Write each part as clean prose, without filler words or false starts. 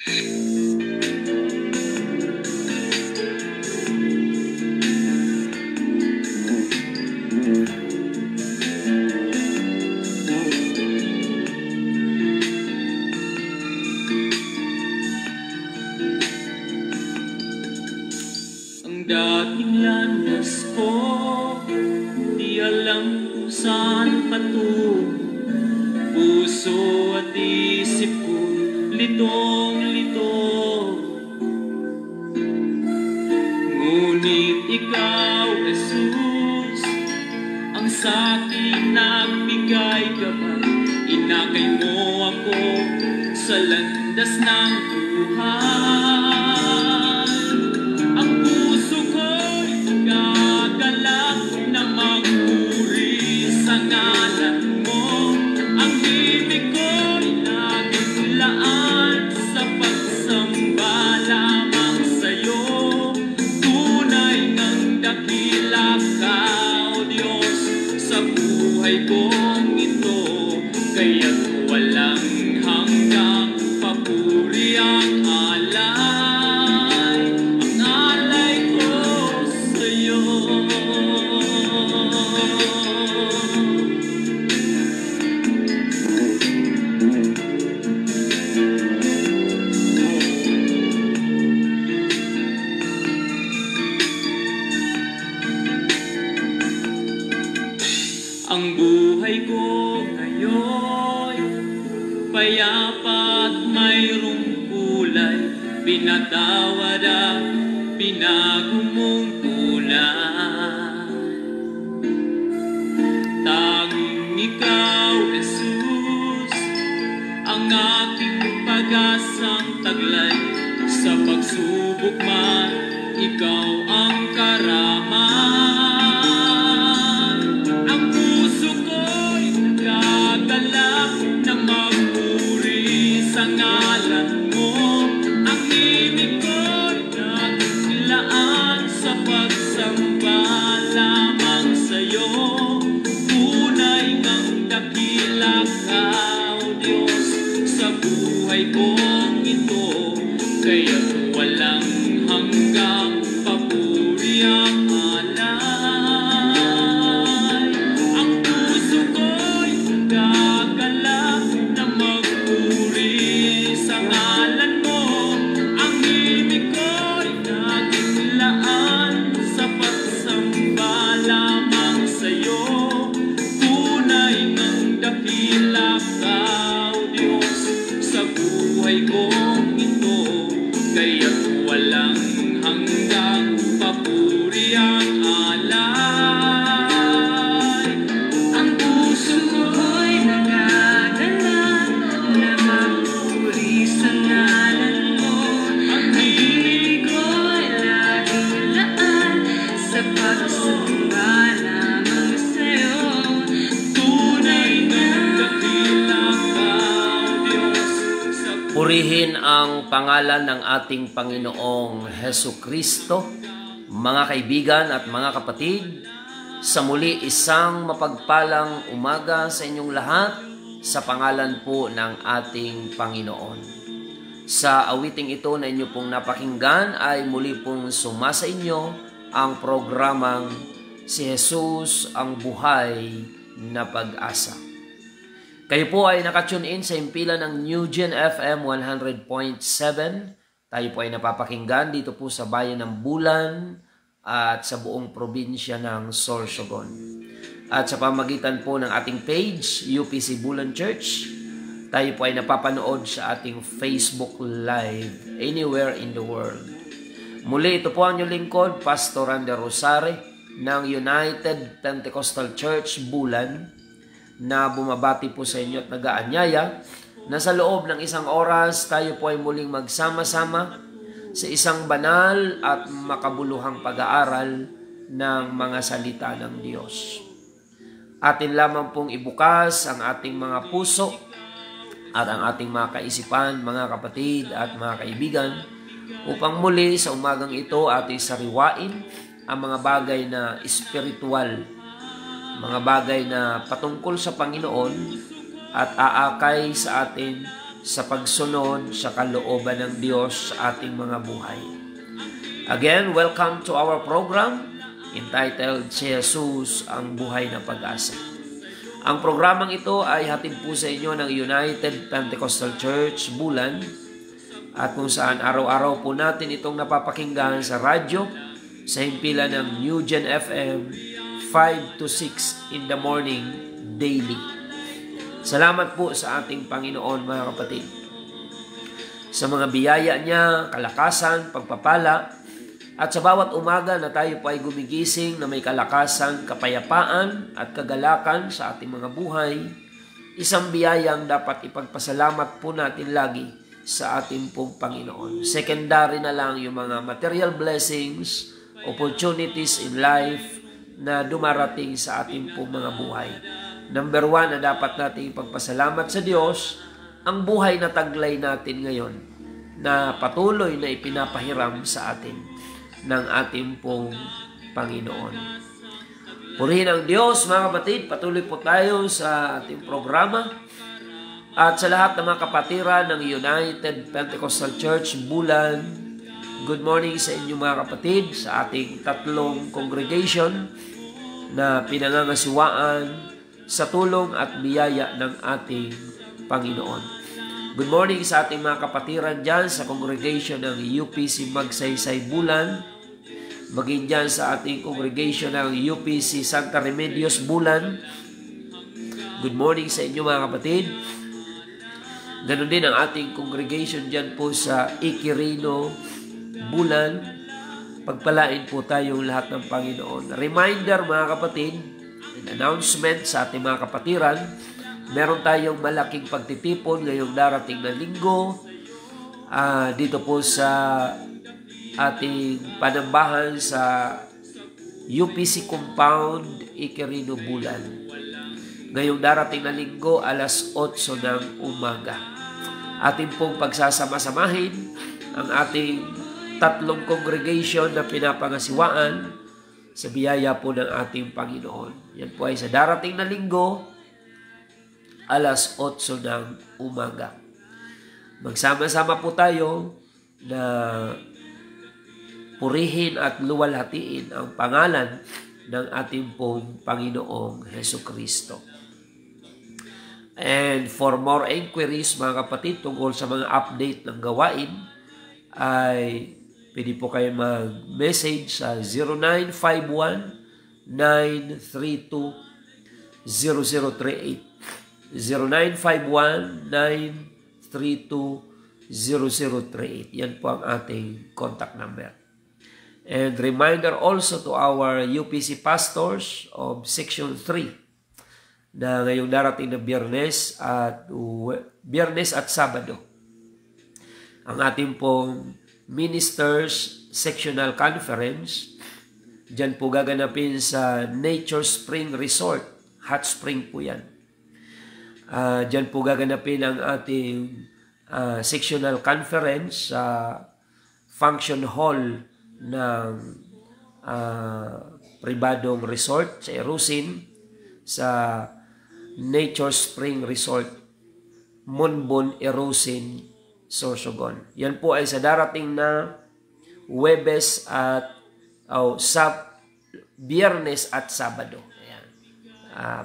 Ang dating landas ko, di alam kung saan patungo. Puso at isip ko, litong-lito. Ngunit ikaw, Jesus, ang sa'king nagbigay gabay. Inakay mo ako sa landas ng buhay. Ang puso ko'y nagagalak na magpuri sa ngalan mo. Ang himig ko'y laging laan sa pagsamba lamang sa'yo. Tunay ngang dakila ka, O Diyos, sa buhay kong ito. Kaya't walang hanggang papuri ang alay ko sa'yo. Ang buhay ko ngayon, payapa at mayroong kulay. Pinatawad at binago mong tunay. Tanging ikaw, Jesus, ang aking pag-asang taglay. Sa pagsubok man, ikaw ang karaman. Ang puso ko'y nagagalak na magpuri sa ngalan mo. Ang himig ko'y naglaan sa pagsamba lamang sa'yo. Tunay ngang dakila ka, O Diyos, sa buhay kong ito. Kaya't walang hanggang papuri ang alay. Ang puso ko'y nagagalak na magpuri sa ngalan mo. Ang himig ko'y naging laan sa pagsamba lamang sa'yo. Tunay ngang dakila ka, O Diyos, sa buhay kong ito. Kaya't walang hanggang papuri ang alay. Ang puso ko'y nagagalak na magpuri sa ngalan mo. Ang himig ko'y laging laan sa pagsamba lamang sa'yo. Tunay ngang dakila ka, O Diyos, sa Purihin ang pangalan ng ating Panginoong Hesu Kristo. Mga kaibigan at mga kapatid, sa muli isang mapagpalang umaga sa inyong lahat sa pangalan po ng ating Panginoon. Sa awiting ito na inyo pong napakinggan ay muli pong sumasa inyo ang programang Si Jesus ang Buhay na Pag-asa. Kayo po ay nakatune in sa himpilan ng New Gen FM 100.7. Tayo po ay napapakinggan dito po sa bayan ng Bulan at sa buong probinsya ng Sorsogon. At sa pamagitan po ng ating page, UPC Bulan Church, tayo po ay napapanood sa ating Facebook Live anywhere in the world. Muli, ito po ang inyong lingkod, Pastor Randy Rosare ng United Pentecostal Church Bulan, na bumabati po sa inyo at nag-aanyaya na sa loob ng isang oras tayo po ay muling magsama-sama sa isang banal at makabuluhang pag-aaral ng mga salita ng Diyos. Atin lamang pong ibukas ang ating mga puso at ang ating mga kaisipan, mga kapatid at mga kaibigan, upang muli sa umagang ito ating sariwain ang mga bagay na espiritual, mga bagay na patungkol sa Panginoon at aakay sa atin sa pagsunod sa kalooban ng Diyos sa ating mga buhay. Again, welcome to our program entitled Si Jesus ang Buhay na Pag-asa. Ang programang ito ay hatid po sa inyo ng United Pentecostal Church Bulan, at kung saan araw-araw po natin itong napapakinggan sa radyo sa himpilan ng New Gen FM 5 to 6 in the morning daily. Salamat po sa ating Panginoon, mga kapatid, sa mga biyaya niya, kalakasan, pagpapala, at sa bawat umaga na tayo po ay gumigising na may kalakasan, kapayapaan at kagalakan sa ating mga buhay, isang biyayang dapat ipagpasalamat po natin lagi sa ating pong Panginoon. Secondary na lang yung mga material blessings, opportunities in life na dumarating sa ating pong mga buhay. Number one na dapat natin ipagpasalamat sa Diyos, ang buhay na taglay natin ngayon na patuloy na ipinapahiram sa atin ng ating pong Panginoon. Purihin ang Diyos, mga kapatid. Patuloy po tayo sa ating programa. At sa lahat ng mga kapatiran ng United Pentecostal Church Bulan, good morning sa inyo, mga kapatid, sa ating tatlong congregation na pinangangasiwaan sa tulong at biyaya ng ating Panginoon. Good morning sa ating mga kapatiran dyan sa congregation ng UPC Magsaysay Bulan, maging dyan sa ating congregation ng UPC Santa Remedios Bulan. Good morning sa inyo, mga kapatid. Ganon din ang ating congregation dyan po sa Iquirino Bulan. Pagpalain po tayong lahat ng Panginoon. Reminder, mga kapatid, announcement sa ating mga kapatiran, meron tayong malaking pagtitipon ngayong darating na linggo dito po sa ating panambahan sa UPC Compound, Iquirino Bulan. Ngayong darating na linggo, alas 8 ng umaga. Ating pong pagsasama-samahin ang ating tatlong congregation na pinapangasiwaan sa biyaya po ng ating Panginoon. Yan po ay sa darating na linggo, alas 8 ng umaga. Magsama-sama po tayo na purihin at luwalhatiin ang pangalan ng ating pong Panginoong Hesukristo. And for more inquiries, mga kapatid, tungkol sa mga update ng gawain, ay pwede po kayo mag-message sa 0951-932-0038. 0951-932-0038. Yan po ang ating contact number. And reminder also to our UPC pastors of Section 3 na ngayong darating na Biyernes at Sabado, ang ating pong Ministers Sectional Conference, dyan po gaganapin sa Nature Spring Resort. Hot spring po yan. Dyan po gaganapin ang ating sectional conference sa function hall ng pribadong resort sa Erusin, sa Nature Spring Resort, Monbon, Erusin, Sorsogon. Yan po ay sa darating na Huwebes at Biyernes at Sabado. Ayan.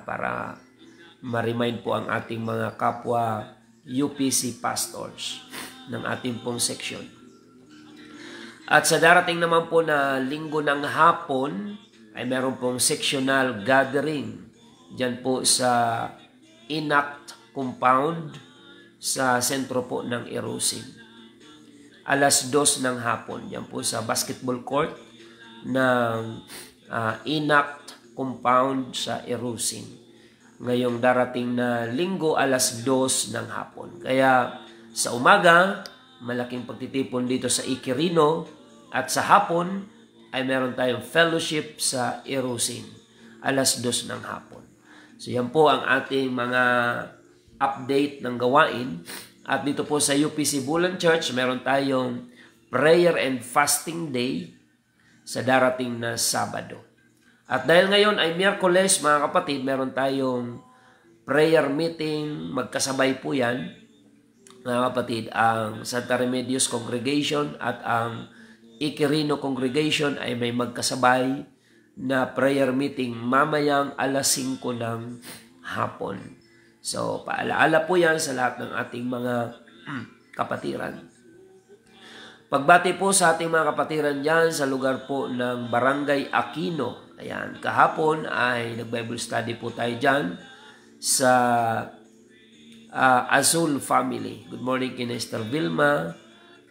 Para ma-remind po ang ating mga kapwa UPC pastors ng ating pong section. At sa darating naman po na linggo ng hapon ay meron pong sectional gathering dyan po sa Inact Compound sa sentro po ng Erusin. Alas 2 ng hapon, dyan po sa basketball court ng Inact Compound sa Erusin. Ngayong darating na linggo, alas 2 ng hapon. Kaya sa umaga, malaking pagtitipon dito sa Iquirino, at sa hapon ay meron tayong fellowship sa Erusin, alas 2 ng hapon. So yan po ang ating mga update ng gawain. At dito po sa UPC Bulan Church, meron tayong prayer and fasting day sa darating na Sabado. At dahil ngayon ay Miyerkules, mga kapatid, meron tayong prayer meeting, magkasabay po yan. mga kapatid, ang Santa Remedios Congregation at ang Iquirino Congregation ay may magkasabay na prayer meeting mamayang alas 5 ng hapon. So, paalaala po yan sa lahat ng ating mga kapatiran. Pagbati po sa ating mga kapatiran dyan sa lugar po ng Barangay Aquino. Ayan, kahapon ay nag-Bible study po tayo dyan sa Azul family. Good morning kina Esther Vilma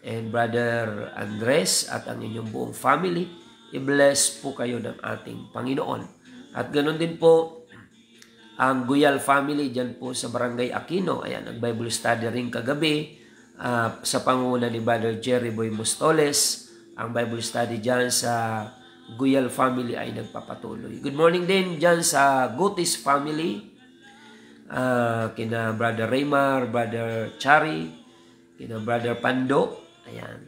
and Brother Andres at ang inyong buong family. I-bless po kayo ng ating Panginoon. At ganoon din po ang Guyal family dyan po sa Barangay Aquino. Ayan, nag-Bible study rin kagabi sa pangunguna ni Brother Jerry Boy Mostoles. Ang Bible study dyan sa Guyal family ay nagpapatuloy. Good morning din dyan sa Gutis family. Kina Brother Raymar, Brother Chari, kina Brother Pando, ayan,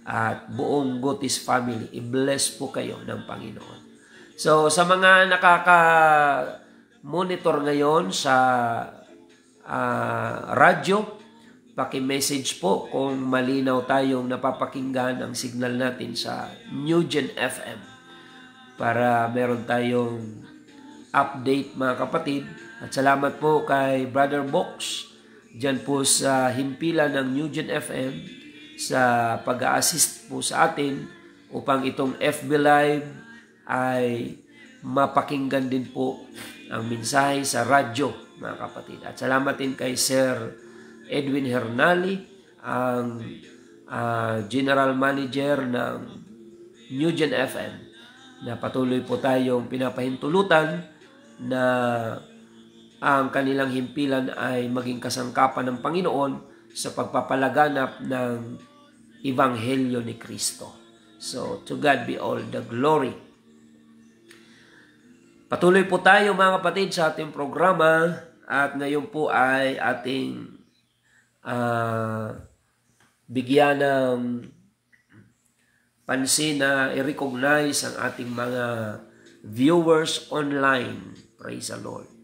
at buong Gutis family, i-bless po kayo ng Panginoon. So, sa mga nakaka-monitor ngayon sa radyo, paki-message po kung malinaw tayong napapakinggan ang signal natin sa Newgen FM para meron tayong update mga kapatid. At salamat po kay Brother Box dyan po sa himpilan ng Newgen FM sa pag-a-assist po sa atin upang itong FB Live ay mapakinggan din po ang mensahe sa radyo mga kapatid. At salamat din kay Sir Edwin Hernali, ang General Manager ng Newgen FM, na patuloy po tayong pinapahintulutan na ang kanilang himpilan ay maging kasangkapan ng Panginoon sa pagpapalaganap ng Ebanghelyo ni Kristo. So, to God be all the glory. Patuloy po tayo mga kapatid sa ating programa at ngayon po ay ating bigyan ng pansin na i-recognize ang ating mga viewers online. Praise the Lord.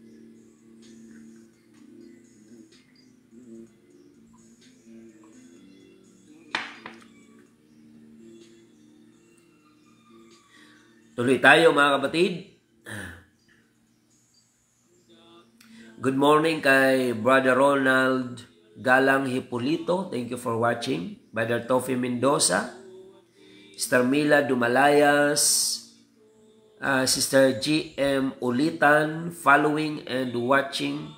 Tuloy tayo mga kapatid. Good morning kay Brother Ronald Galang Hipolito. Thank you for watching. Brother Tofi Mendoza. Sister Mila Dumalayas. Sister GM Ulitan. Following and watching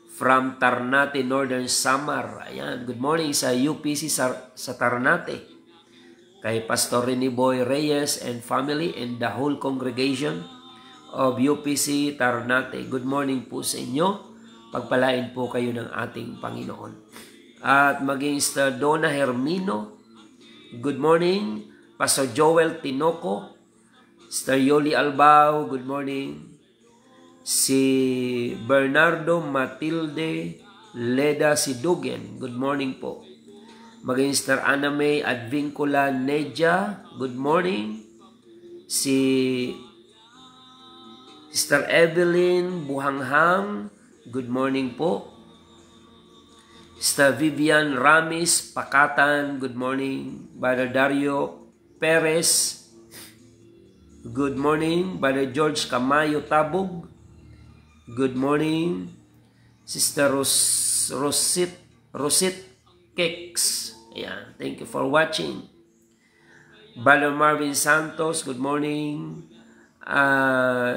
from Ternate, Northern Samar. Ayan. Good morning sa UPC sa Ternate. Kay Pastor Rene Boy Reyes and family and the whole congregation of UPC Ternate. Good morning po sa inyo. Pagpalain po kayo ng ating Panginoon. At maging Sister Donna Hermino. Good morning. Pastor Joel Tinoco. Sister Yoli Albao. Good morning. Si Bernardo Matilde Leda Sidugen. Good morning po. Maging Sister Anna May Advincula Neja. Good morning. Si Sister Evelyn Buhanghang. Good morning po. Sister Vivian Ramis Pakatan. Good morning. Brother Dario Perez. Good morning. Brother George Camayo Tabog. Good morning. Sister Rosit Cakes. Ayan. Thank you for watching. Brother Marvin Santos. Good morning.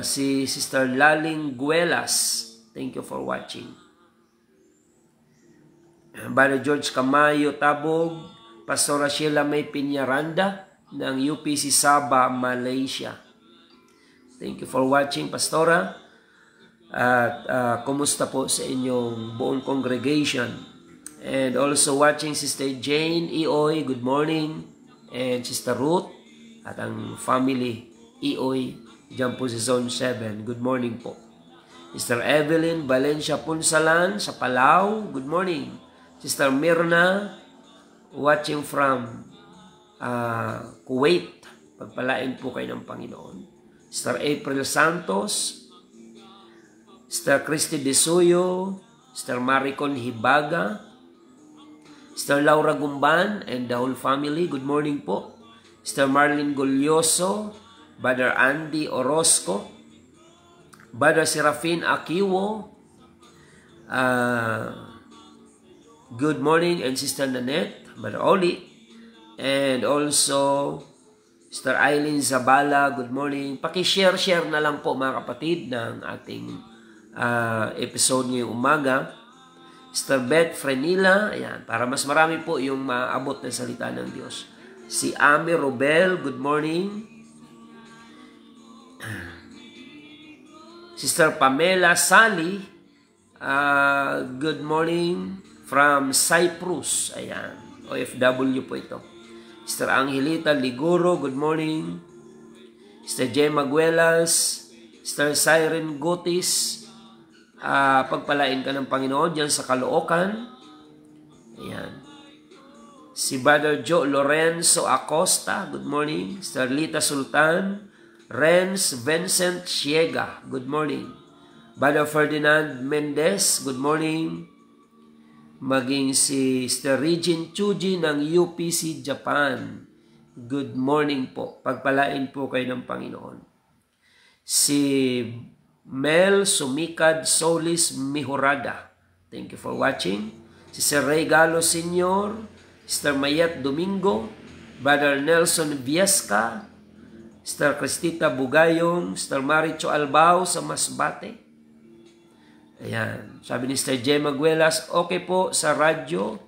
Si Sister Laling Guelas. Thank you for watching. Brother George Camayo Tabog. Pastora Sheila May Piñaranda ng UPC Sabah, Malaysia. Thank you for watching, Pastora. At kumusta po sa inyong buong congregation? And also watching Sister Jane Ioy, good morning. And Sister Ruth at ang family Ioy, dyan po sa Zone 7. Good morning po. Sister Evelyn Valencia Punsalan sa Palau, good morning. Sister Mirna, watching from Kuwait. Pagpalain po kayo ng Panginoon. Sister April Santos, Sister Christy De Suyo, Sister Maricon Hibaga, Sister Laura Gumban and the whole family, good morning po. Sister Marlene Golyoso, Brother Andy Orozco, Brother Serafin Akiwo, good morning, and Sister Nanette, Brother Oli, and also Sister Eileen Zabala, good morning. Paki-share na lang po mga kapatid ng ating episode ngayong umaga. Sister Beth Frenila, ayan, para mas marami po yung maabot ng salita ng Diyos. Si Ami Robel, good morning. Sister Pamela Sally, good morning from Cyprus. Ayan, OFW po ito. Sister Angelita Liguro, good morning. Sister Gemma Guelas, Sister Siren Gotis, pagpalain ka ng Panginoon dyan sa Caloocan. Ayan. Si Brother Joe Lorenzo Acosta, good morning. Sister Lita Sultan, Renz Vincent Siega, good morning. Brother Ferdinand Mendez, good morning. Maging si Sister Regine Chuji ng UPC Japan, good morning po. Pagpalain po kayo ng Panginoon. Si Mel Sumikad Solis Mihurada, thank you for watching. Si Sir Ray Galo Sr., Sister Mayet Domingo, Brother Nelson Viesca, Sister Cristita Bugayong, Sister Maricho Albao sa Masbate. Ayan, sabi ni Sister Gemma Guelas, okay po sa radyo,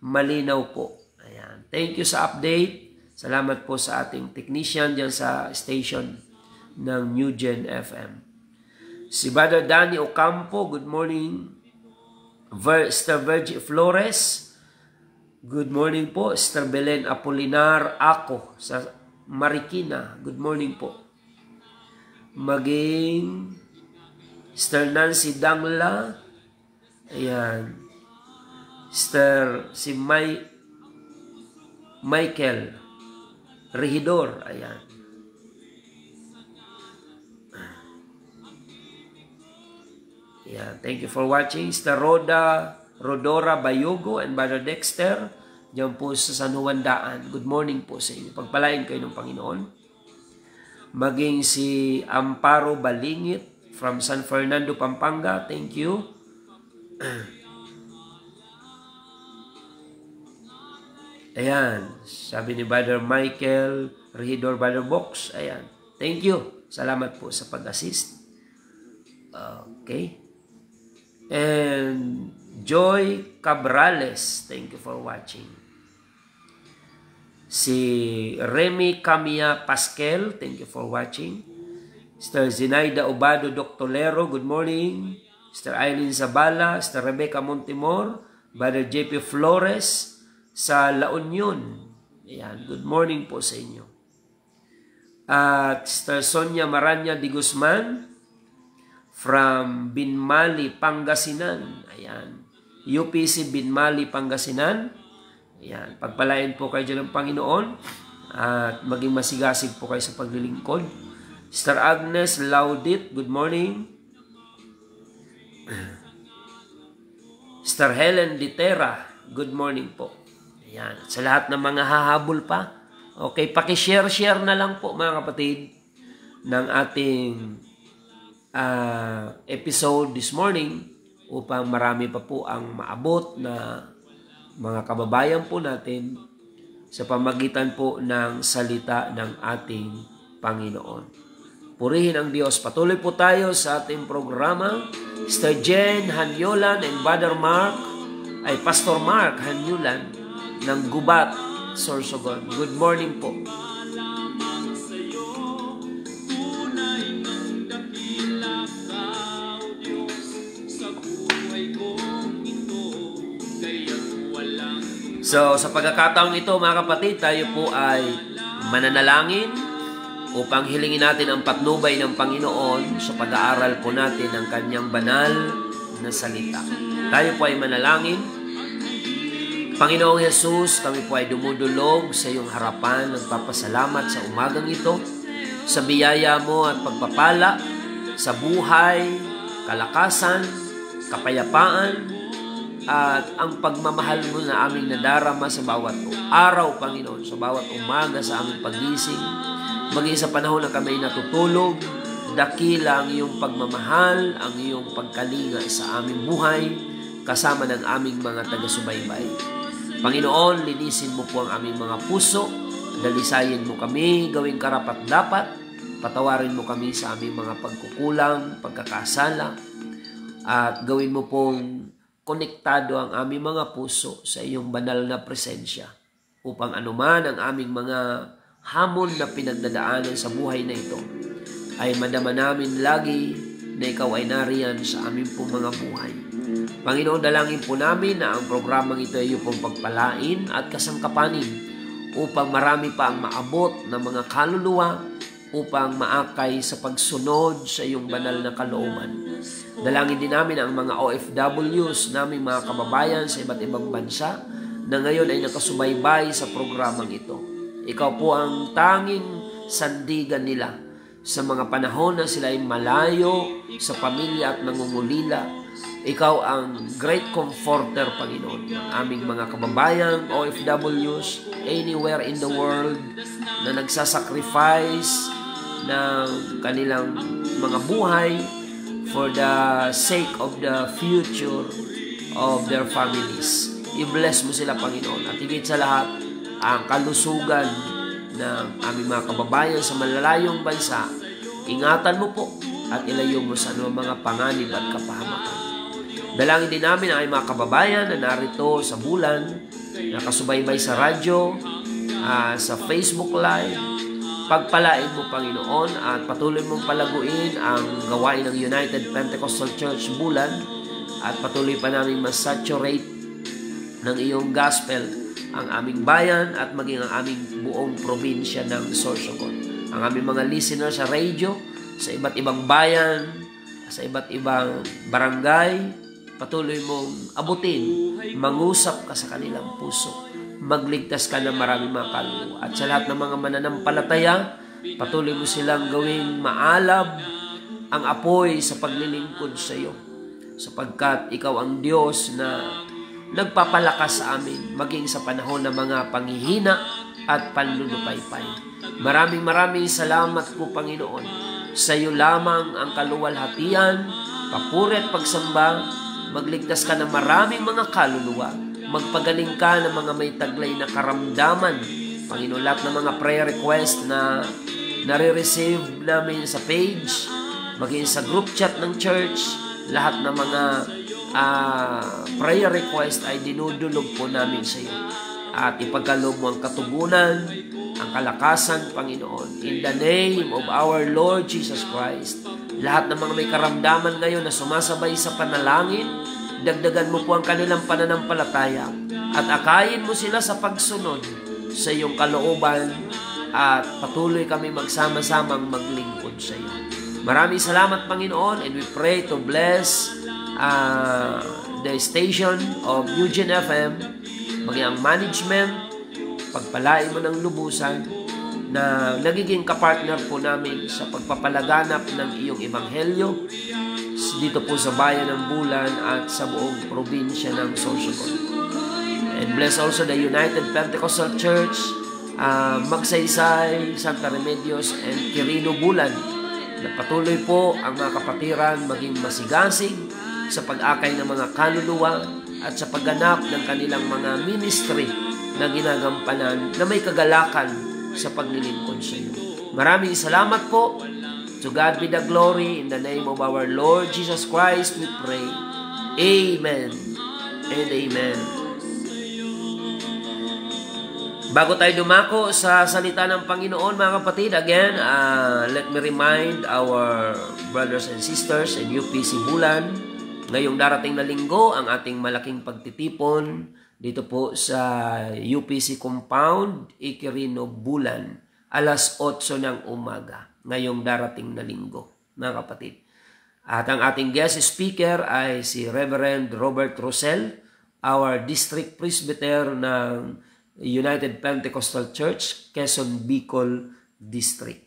malinaw po. Ayan, thank you sa update. Salamat po sa ating technician dyan sa station ng New Gen FM. Si Brother Danny Ocampo, good morning. Sister Virgie Flores, good morning po. Sister Belen Apolinar Ako sa Marikina, good morning po. Maging Sister Nancy Dangla, ayan. Sister si Michael Regidor, ayan. Yeah, thank you for watching. Sister Rodora Bayogo and Brother Dexter, diyan po sa San Juan Daan. Good morning po sa inyo. Pagpalain kayo ng Panginoon. Maging si Amparo Balingit from San Fernando, Pampanga. Thank you. Ayan, sabi ni Brother Michael Regidor, Brother Box. Ayan, thank you. Salamat po sa pag-assist. Okay. And Joy Cabrales, thank you for watching. Si Remy Camilla Pasquel, thank you for watching. Sister Zinaida Obado Doctolero, good morning. Sister Eileen Zabala, Sister Rebecca Montemor, Brother JP Flores sa La Union. Ayan, good morning po sa inyo. At Sister Sonia Maranya Di Guzman from Binmali, Pangasinan. Ayan. UPC Binmali, Pangasinan. Ayan. Pagpalain po kayo dyan ng Panginoon at maging masigasig po kayo sa paglilingkod. Sister Agnes Laudit, good morning. Sister Helen Ditera, good morning po. Ayan. Sa lahat ng mga hahabol pa, okay, paki-share na lang po mga kapatid ng ating episode this morning upang marami pa po ang maabot na mga kababayan po natin sa pamagitan po ng salita ng ating Panginoon. Purihin ang Diyos. Patuloy po tayo sa ating programa. Sister Jen Hanyulan and Brother Mark, ay Pastor Mark Hanyulan ng Gubat, Sorsogon. Good morning po. So, sa pagkakataong ito, mga kapatid, tayo po ay mananalangin upang hilingin natin ang patnubay ng Panginoon sa pag-aaral po natin ng Kanyang banal na salita. Tayo po ay manalangin. Panginoong Jesus, kami po ay dumudulog sa iyong harapan, nagpapasalamat sa umagang ito, sa biyaya mo at pagpapala, sa buhay, kalakasan, kapayapaan, at ang pagmamahal mo na aming nadarama sa bawat araw, Panginoon, sa bawat umaga sa aming pagising, maging sa panahon na kami natutulog, dakila ang iyong pagmamahal, ang iyong pagkalinga sa aming buhay, kasama ng aming mga taga-subaybay. Panginoon, linisin mo po ang aming mga puso, dalisayin mo kami, gawing karapat-dapat, patawarin mo kami sa aming mga pagkukulang, pagkakasala, at gawin mo pong konektado ang aming mga puso sa iyong banal na presensya upang anuman ang aming mga hamon na pinagdadaanan sa buhay na ito ay madama namin lagi na ikaw ay nariyan sa aming pong mga buhay. Panginoon, dalangin po namin na ang programang ito ay iyong pong pagpalain at kasangkapanin upang marami pa ang maabot ng mga kaluluwa upang maakay sa pagsunod sa iyong banal na kalooban. Dalangin din namin ang mga OFWs, naming mga kababayan sa iba't ibang bansa na ngayon ay nakasubaybay sa programang ito. Ikaw po ang tanging sandigan nila sa mga panahon na sila ay malayo sa pamilya at nangungulila. Ikaw ang great comforter, Panginoon, ng aming mga kababayan, OFWs, anywhere in the world na nagsasacrifice ng kanilang mga buhay for the sake of the future of their families. I-bless mo sila, Panginoon. At higit sa lahat, ang kalusugan ng aming mga kababayan sa malalayong bansa, ingatan mo po at ilayo mo sa mga panganib at kapahamakan. Dalangin din namin ang aming mga kababayan na narito sa bulan, nakasubaybay sa radyo, sa Facebook Live. Pagpalain mo, Panginoon, at patuloy mong palaguin ang gawain ng United Pentecostal Church Bulan at patuloy pa namin masaturate ng iyong gospel ang aming bayan at maging ang aming buong probinsya ng Sorsogon. Ang aming mga listeners sa radio, sa iba't ibang bayan, sa iba't ibang barangay, patuloy mong abutin, mangusap ka sa kanilang puso. Magligtas ka ng maraming mga kaluluwa. At sa lahat ng mga mananampalataya, patuloy mo silang gawing maalab ang apoy sa paglilingkod sa iyo. Sapagkat ikaw ang Diyos na nagpapalakas sa amin, maging sa panahon ng mga panghihina at panlulupaypay. Maraming salamat po, Panginoon. Sa iyo lamang ang kaluwalhatian, papuri at pagsamba, magligtas ka ng maraming mga kaluluwa. Magpagaling ka ng mga may taglay na karamdaman. Panginoon, lahat ng mga prayer request na nare-receive namin sa page, maging sa group chat ng church, lahat ng mga prayer request ay dinudulog po namin sa iyo. At ipagkaloob mo ang katugunan, ang kalakasan, Panginoon. In the name of our Lord Jesus Christ, lahat ng mga may karamdaman ngayon na sumasabay sa panalangin, dagdagan mo po ang kanilang pananampalataya at akayin mo sila sa pagsunod sa iyong kalooban at patuloy kami magsama-samang maglingkod sa iyo. Maraming salamat, Panginoon, and we pray to bless the station of Eugene FM, maging ang management, pagpalain mo ng lubusan na nagiging kapartner po namin sa pagpapalaganap ng iyong ebanghelyo dito po sa bayan ng Bulan at sa buong probinsya ng Sorsogon. And bless also the United Pentecostal Church, Magsaysay, Santa Remedios, and Quirino Bulan, na patuloy po ang mga kapatiran maging masigasig sa pag-akay ng mga kaluluwa at sa pagganap ng kanilang mga ministry na ginagampanan na may kagalakan sa paglilingkod sa iyo. Maraming salamat po. To God be the glory. In the name of our Lord Jesus Christ, we pray. Amen and amen. Bago tayo dumako sa salita ng Panginoon, mga kapatid, again, let me remind our brothers and sisters in UPC Bulan, ngayong darating na linggo, ang ating malaking pagtitipon dito po sa UPC Compound, Quirino Bulan, alas 8 ng umaga. Ngayong darating na linggo, mga kapatid. At ang ating guest speaker ay si Reverend Robert Rosel, our district presbyter ng United Pentecostal Church, Quezon Bicol District.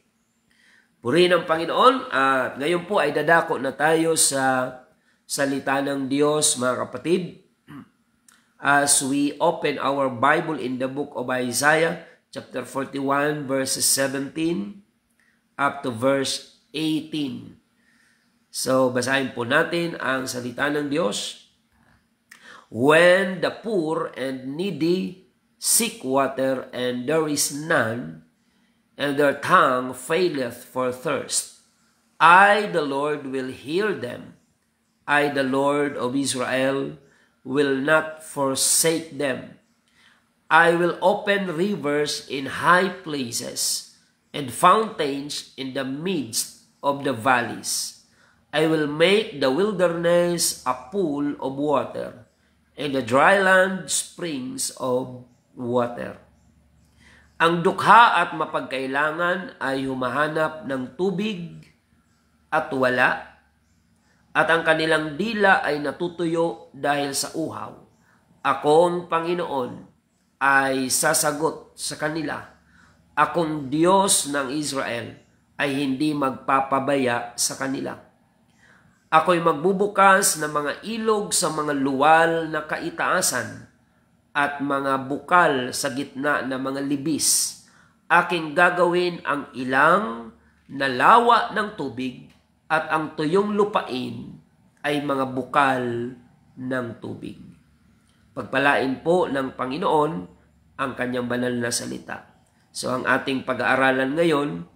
Purihin ang Panginoon at ngayon po ay dadako na tayo sa salita ng Diyos, mga kapatid. as we open our Bible in the book of Isaiah, chapter 41, verses 17 up to verse 18. So, basahin po natin ang salita ng Diyos. When the poor and needy seek water, and there is none, and their tongue faileth for thirst, I, the Lord, will hear them. I, the Lord of Israel, will not forsake them. I will open rivers in high places, and fountains in the midst of the valleys. I will make the wilderness a pool of water, and the dry land springs of water. Ang dukha at mapagkailangan ay humahanap ng tubig at wala, at ang kanilang dila ay natutuyo dahil sa uhaw. Akong Panginoon ay sasagot sa kanila. Akong Diyos ng Israel ay hindi magpapabaya sa kanila. Ako'y magbubukas ng mga ilog sa mga luwal na kaitaasan at mga bukal sa gitna ng mga libis. Aking gagawin ang ilang na lawa ng tubig, at ang tuyong lupain ay mga bukal ng tubig. Pagpalain po ng Panginoon ang kanyang banal na salita. So ang ating pag-aaralan ngayon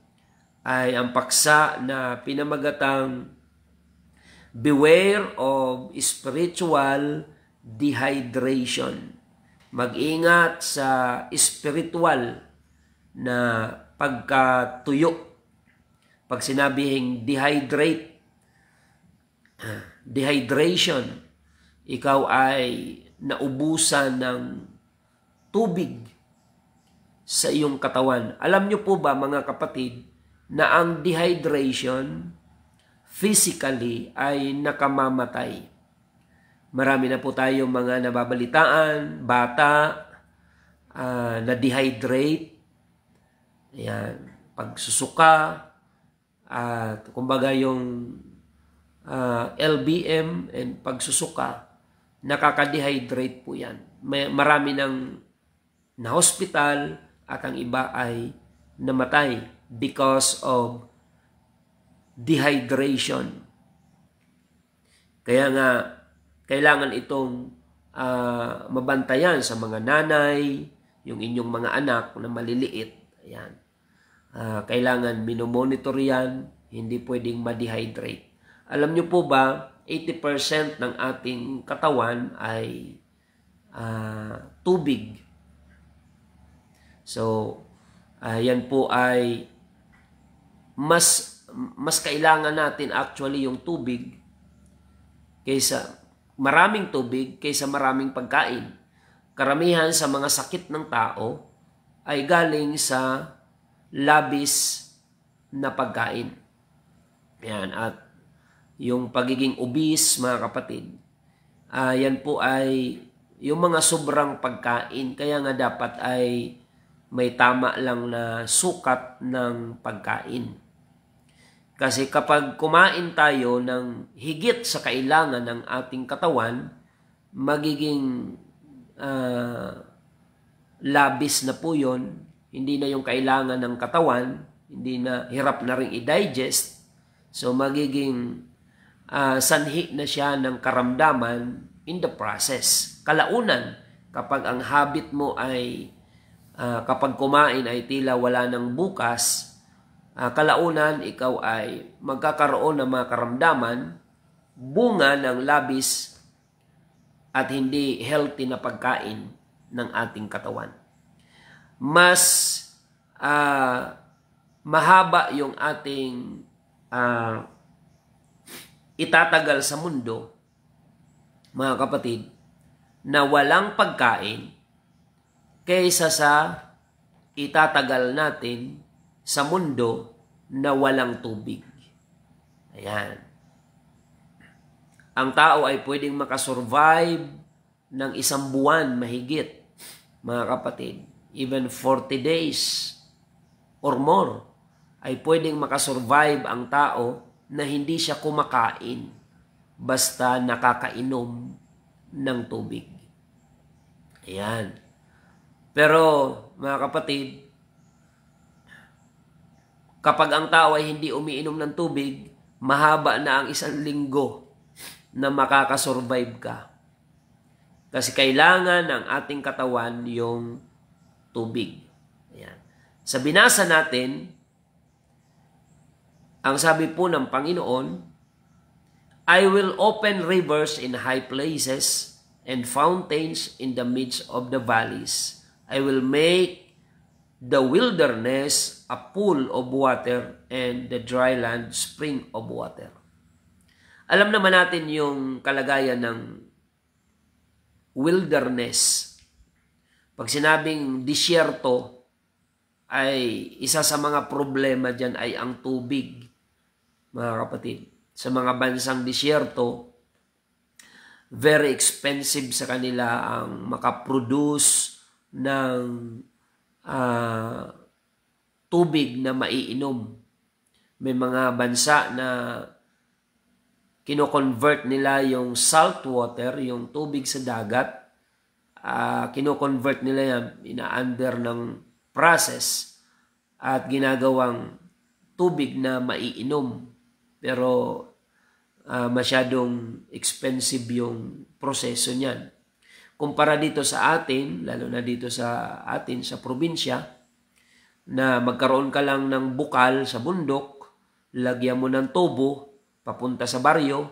ay ang paksa na pinamagatang Beware of Spiritual Dehydration. Mag-ingat sa spiritual na pagkatuyo. Pag sinabihing dehydration, ikaw ay naubusan ng tubig sa iyong katawan. Alam niyo po ba mga kapatid na ang dehydration physically ay nakamamatay? Marami na po tayong mga nababalitaan, bata na dehydrate, ayan, pagsusuka, at kumbaga yung LBM and pagsusuka, nakaka-dehydrate po yan. Marami ng na-hospital at ang iba ay namatay because of dehydration. Kaya nga, kailangan itong mabantayan sa mga nanay, yung inyong mga anak na maliliit. Ayan. Kailangan minomonitor yan, hindi pwedeng ma-dehydrate. Alam nyo po ba, 80% ng ating katawan ay tubig. So, yan po ay mas kailangan natin actually yung tubig kaysa maraming tubig kaysa maraming pagkain. Karamihan sa mga sakit ng tao ay galing sa labis na pagkain. Yan. At yung pagiging obese, mga kapatid, yan po ay yung mga sobrang pagkain. Kaya nga dapat ay may tama lang na sukat ng pagkain. Kasi kapag kumain tayo ng higit sa kailangan ng ating katawan, magiging labis na po yun. Hindi na yung kailangan ng katawan, hindi na hirap na rin i-digest. So magiging sanhi na siya ng karamdaman in the process. Kalaunan, kapag ang habit mo ay kapag kumain ay tila wala ng bukas, kalaunan ikaw ay magkakaroon ng mga karamdaman, bunga ng labis at hindi healthy na pagkain ng ating katawan. Mas mahaba yung ating itatagal sa mundo, mga kapatid, na walang pagkain kaysa sa itatagal natin sa mundo na walang tubig. Ayan. Ang tao ay pwedeng makasurvive ng 1 buwan mahigit, mga kapatid. Even 40 days or more ay pwedeng makasurvive ang tao na hindi siya kumakain basta nakakainom ng tubig. Ayan. Pero, mga kapatid, kapag ang tao ay hindi umiinom ng tubig, mahaba na ang 1 linggo na makakasurvive ka. Kasi kailangan ng ating katawan yung tubig. Ayan. Sa binasa natin, ang sabi po ng Panginoon, I will open rivers in high places and fountains in the midst of the valleys. I will make the wilderness a pool of water and the dry land spring of water. Alam naman natin yung kalagayan ng wilderness. Pag sinabing disyerto, ay isa sa mga problema dyan ay ang tubig, mga kapatid. Sa mga bansang disyerto, very expensive sa kanila ang makaproduce ng tubig na maiinom. May mga bansa na kino-convert nila yung salt water, yung tubig sa dagat, kino-convert nila yan, ina-under ng process at ginagawang tubig na maiinom. Pero masyadong expensive yung proseso niyan. Kumpara dito sa atin, lalo na dito sa atin sa probinsya, na magkaroon ka lang ng bukal sa bundok, lagyan mo ng tubo, papunta sa baryo,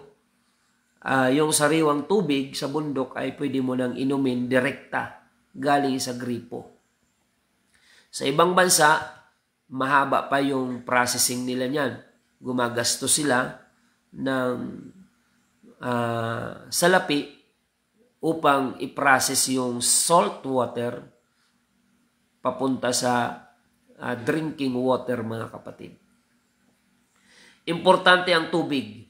yung sariwang tubig sa bundok ay pwede mo nang inumin direkta galing sa gripo. Sa ibang bansa, mahaba pa yung processing nila niyan. Gumagasto sila ng salapi upang i-process yung salt water papunta sa drinking water, mga kapatid. Importante ang tubig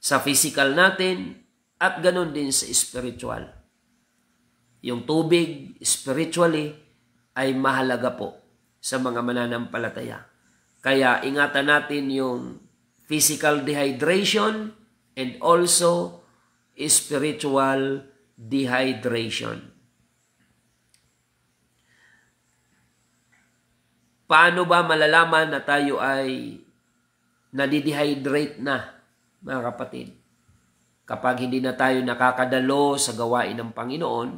sa physical natin at ganun din sa spiritual. Yung tubig spiritually ay mahalaga po sa mga mananampalataya. Kaya ingatan natin yung physical dehydration and also spiritual dehydration. Paano ba malalaman na tayo ay nadidehydrate na, mga kapatid? Kapag hindi na tayo nakakadalo sa gawain ng Panginoon,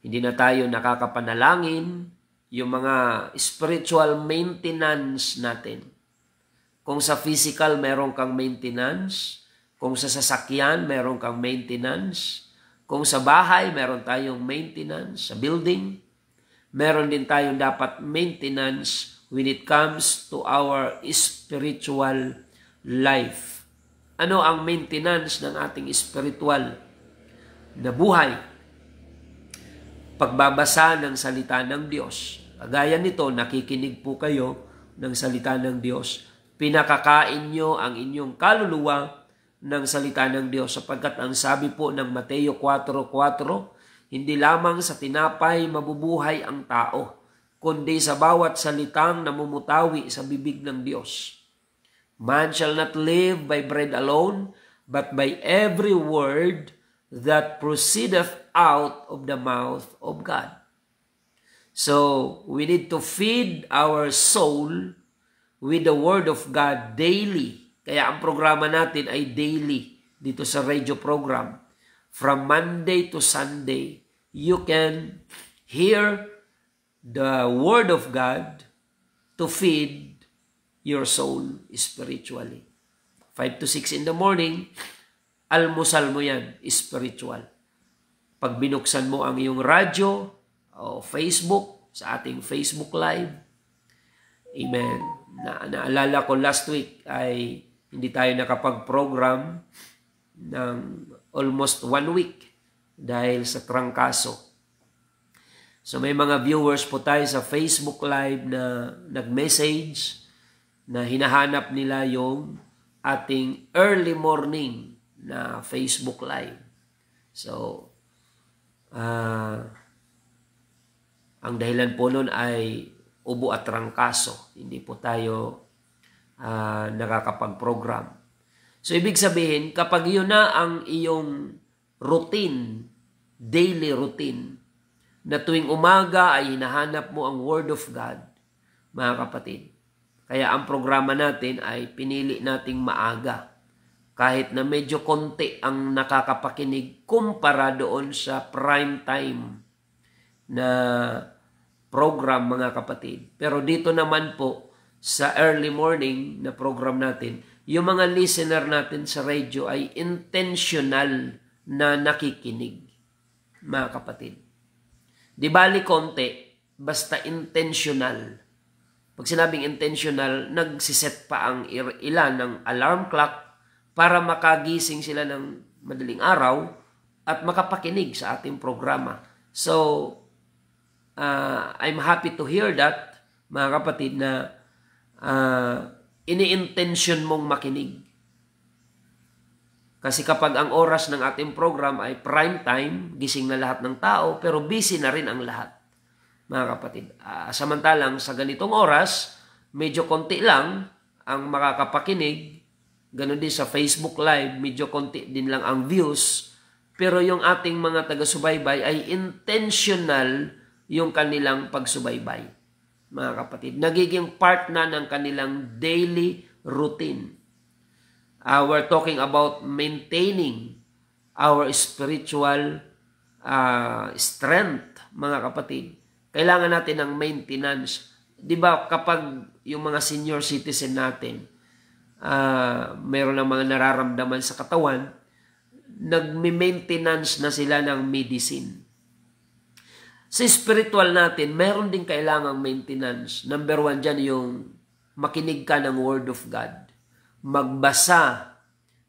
hindi na tayo nakakapanalangin, yung mga spiritual maintenance natin. Kung sa physical meron kang maintenance, kung sa sasakyan meron kang maintenance, kung sa bahay meron tayong maintenance, sa building, meron din tayong dapat maintenance when it comes to our spiritual life. Ano ang maintenance ng ating spiritual na buhay? Pagbabasa ng salita ng Diyos. Kagaya nito, nakikinig po kayo ng salita ng Diyos. Pinakakain nyo ang inyong kaluluwa ng salita ng Diyos. Sapagkat ang sabi po ng Mateo 4:4, hindi lamang sa tinapay mabubuhay ang tao, kundi sa bawat salitang namumutawi sa bibig ng Diyos. Man shall not live by bread alone, but by every word that proceedeth out of the mouth of God. So, we need to feed our soul with the Word of God daily. Kaya ang programa natin ay daily dito sa radio program. From Monday to Sunday, you can hear the Word of God to feed your soul spiritually. 5 to 6 in the morning, almusal mo yan, spiritual. Pag binuksan mo ang iyong radyo o Facebook, sa ating Facebook Live, amen. Naalala ko last week ay hindi tayo nakapag-program ng almost 1 week dahil sa trangkaso. So may mga viewers po tayo sa Facebook Live na nag-message na hinahanap nila yung ating early morning na Facebook Live. So, ang dahilan po nun ay ubo at trangkaso. Hindi po tayo nakakapag-program. So, ibig sabihin, kapag yun na ang iyong routine daily routine na tuwing umaga ay hinahanap mo ang Word of God, mga kapatid. Kaya ang programa natin ay pinili nating maaga. Kahit na medyo konti ang nakakapakinig kumpara doon sa prime time na program, mga kapatid. Pero dito naman po sa early morning na program natin, yung mga listener natin sa radio ay intentional na nakikinig, mga kapatid. Di bali konti, basta intentional. Pag sinabing intentional, nagsiset pa ang ilan ng alarm clock para makagising sila ng madaling araw at makapakinig sa ating programa. So, I'm happy to hear that, mga kapatid, na ini-intention mong makinig. Kasi kapag ang oras ng ating program ay prime time, gising na lahat ng tao, pero busy na rin ang lahat, mga kapatid. Samantalang sa ganitong oras, medyo konti lang ang makakapakinig. Ganon din sa Facebook Live, medyo konti din lang ang views. Pero yung ating mga taga-subaybay ay intentional yung kanilang pagsubaybay, mga kapatid. Nagiging part na ng kanilang daily routine. We're talking about maintaining our spiritual strength, mga kapatid. Kailangan natin ng maintenance. Di ba kapag yung mga senior citizen natin, mayroon ng mga nararamdaman sa katawan, nagme-maintenance na sila ng medicine. Sa spiritual natin, mayroon din kailangang maintenance. Number 1 dyan yung makinig ka ng Word of God. Magbasa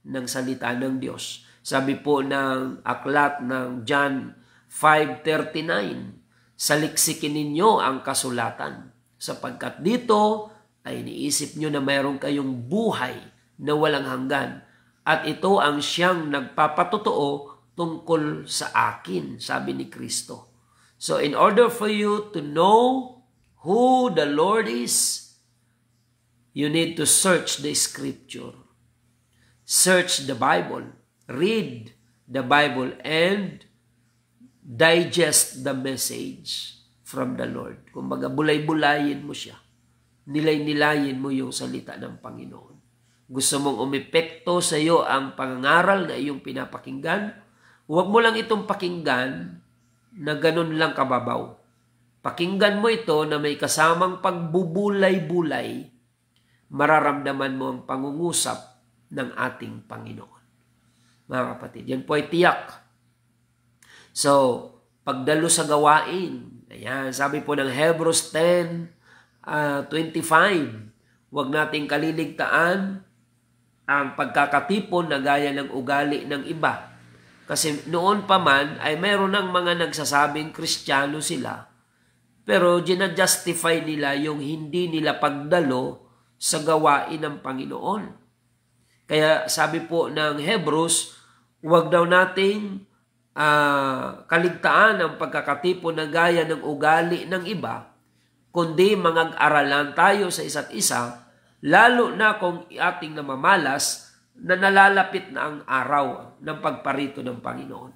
ng salita ng Diyos. Sabi po ng aklat ng John 5:39, saliksikin ninyo ang kasulatan, sapagkat dito ay iniisip nyo na mayroon kayong buhay na walang hanggan, at ito ang siyang nagpapatotoo tungkol sa akin, sabi ni Kristo. So in order for you to know who the Lord is, you need to search the Scripture. Search the Bible. Read the Bible and digest the message from the Lord. Kumbaga, bulay-bulayin mo siya. Nilay-nilayin mo yung salita ng Panginoon. Gusto mong umepekto sa iyo ang pangangaral na iyong pinapakinggan? Huwag mo lang itong pakinggan na ganun lang kababaw. Pakinggan mo ito na may kasamang pagbubulay-bulay, mararamdaman mo ang pangungusap ng ating Panginoon. Mga kapatid, yan po ay tiyak. So, pagdalo sa gawain, ayan, sabi po ng Hebrews 10:25, huwag nating kaliligtaan ang pagkakatipon na gaya ng ugali ng iba. Kasi noon pa man ay mayroon ng mga nagsasabing Kristiyano sila, pero ginajustify nila yung hindi nila pagdalo sa gawain ng Panginoon. Kaya sabi po ng Hebrews, huwag daw nating kaligtaan ang pagkakatipon na gaya ng ugali ng iba, kundi mag-aralan tayo sa isa't isa, lalo na kung ating namamalas na nalalapit na ang araw ng pagparito ng Panginoon.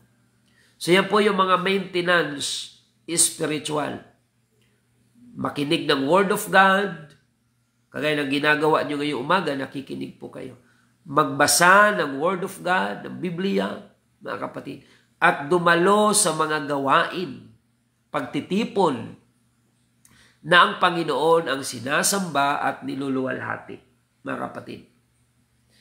So yan po yung mga maintenance spiritual. Makinig ng Word of God, kagaya ng ginagawa nyo ngayong umaga, nakikinig po kayo. Magbasa ng Word of God, ng Biblia, mga kapatid, at dumalo sa mga gawain, pagtitipon, na ang Panginoon ang sinasamba at niluluwalhati, mga kapatid.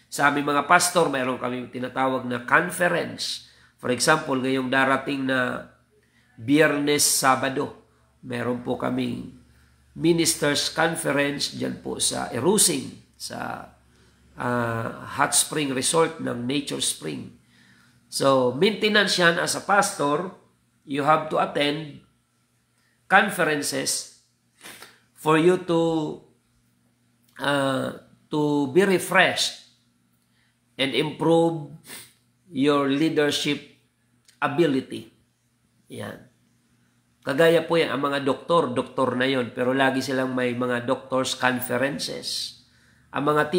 Sa aming mga pastor, mayroon kami tinatawag na conference. For example, ngayong darating na Biyernes, Sabado, mayroon po kaming Ministers Conference dyan po sa Erusing, sa Hot Spring Resort ng Nature Spring. So, maintenance yan as a pastor, you have to attend conferences for you to be refreshed and improve your leadership ability. Yan. Kagaya po yan, ang mga doktor na yon, pero lagi silang may mga doctors conferences. Ang mga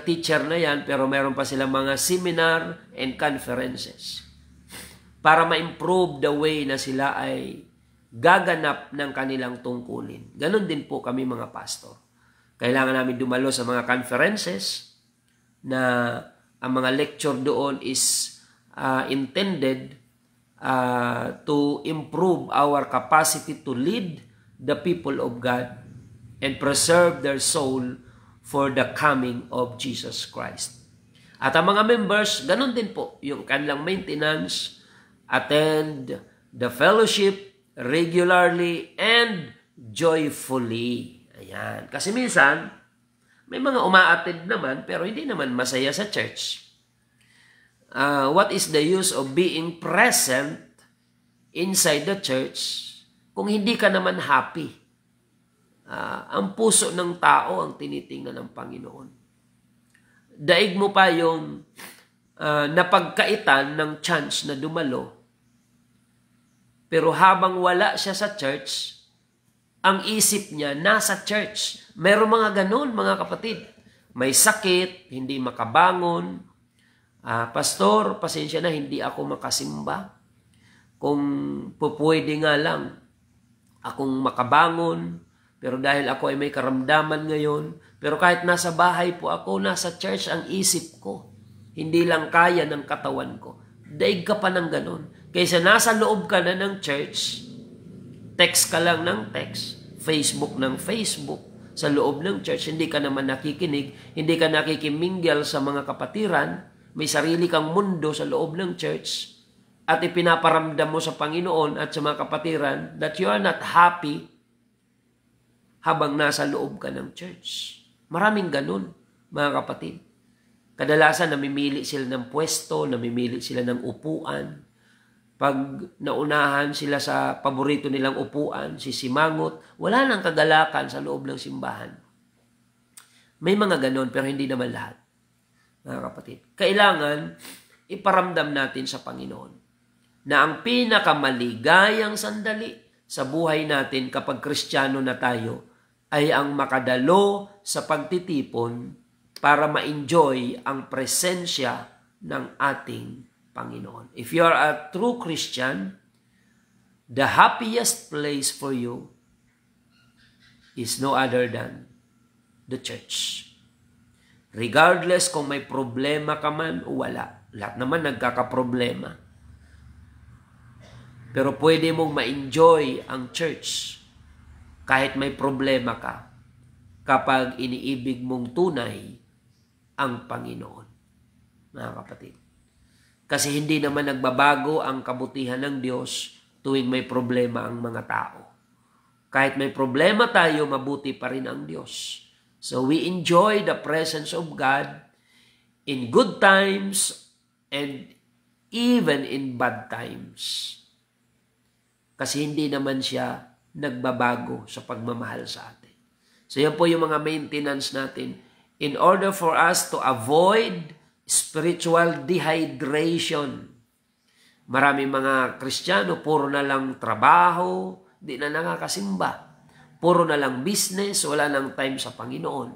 teacher na yan, pero meron pa silang mga seminar and conferences. para ma-improve the way na sila ay gaganap ng kanilang tungkulin. Ganon din po kami mga pastor. Kailangan namin dumalo sa mga conferences na ang mga lecture doon is intended to improve our capacity to lead the people of God and preserve their soul for the coming of Jesus Christ. At ang mga members, ganun din po, yung kanilang maintenance, attend the fellowship regularly and joyfully. Ayan. Kasi minsan, may mga uma-attend naman, pero hindi naman masaya sa church. What is the use of being present inside the church kung hindi ka naman happy? Ang puso ng tao ang tinitingnan ng Panginoon. Daig mo pa yung napagkaitan ng chance na dumalo. Pero habang wala siya sa church, ang isip niya nasa church. Meron mga ganon, mga kapatid. May sakit, hindi makabangon. Pastor, pasensya na, hindi ako makasimba. Kung pupwede nga lang, akong makabangon, pero dahil ako ay may karamdaman ngayon, pero kahit nasa bahay po ako, nasa church ang isip ko. Hindi lang kaya ng katawan ko. Daig ka pa ng ganon. Kaysa nasa loob ka na ng church, text ka lang ng text, Facebook ng Facebook, sa loob ng church, hindi ka naman nakikinig, hindi ka nakikimingle sa mga kapatiran, may sarili kang mundo sa loob ng church, at ipinaparamdam mo sa Panginoon at sa mga kapatiran that you are not happy habang nasa loob ka ng church. Maraming ganun, mga kapatid. Kadalasan, namimili sila ng pwesto, namimili sila ng upuan. Pag naunahan sila sa paborito nilang upuan, sisimangot, wala nang kagalakan sa loob ng simbahan. May mga ganun, pero hindi naman lahat, mga kapatid. Kailangan iparamdam natin sa Panginoon na ang pinakamaligayang sandali sa buhay natin kapag Kristiyano na tayo ay ang makadalo sa pagtitipon para ma-enjoy ang presensya ng ating Panginoon. If you are a true Christian, the happiest place for you is no other than the church. Regardless kung may problema ka man o wala. Lahat naman nagkakaproblema. Pero pwede mong ma-enjoy ang church kahit may problema ka kapag iniibig mong tunay ang Panginoon. Mga kapatid. Kasi hindi naman nagbabago ang kabutihan ng Diyos tuwing may problema ang mga tao. Kahit may problema tayo, mabuti pa rin ang Diyos. So we enjoy the presence of God in good times and even in bad times. Kasi hindi naman siya nagbabago sa pagmamahal sa atin. So yan po yung mga maintenance natin. In order for us to avoid spiritual dehydration. Maraming mga Kristiyano, puro na lang trabaho, di na nakakasimba. Puro na lang business, wala nang time sa Panginoon.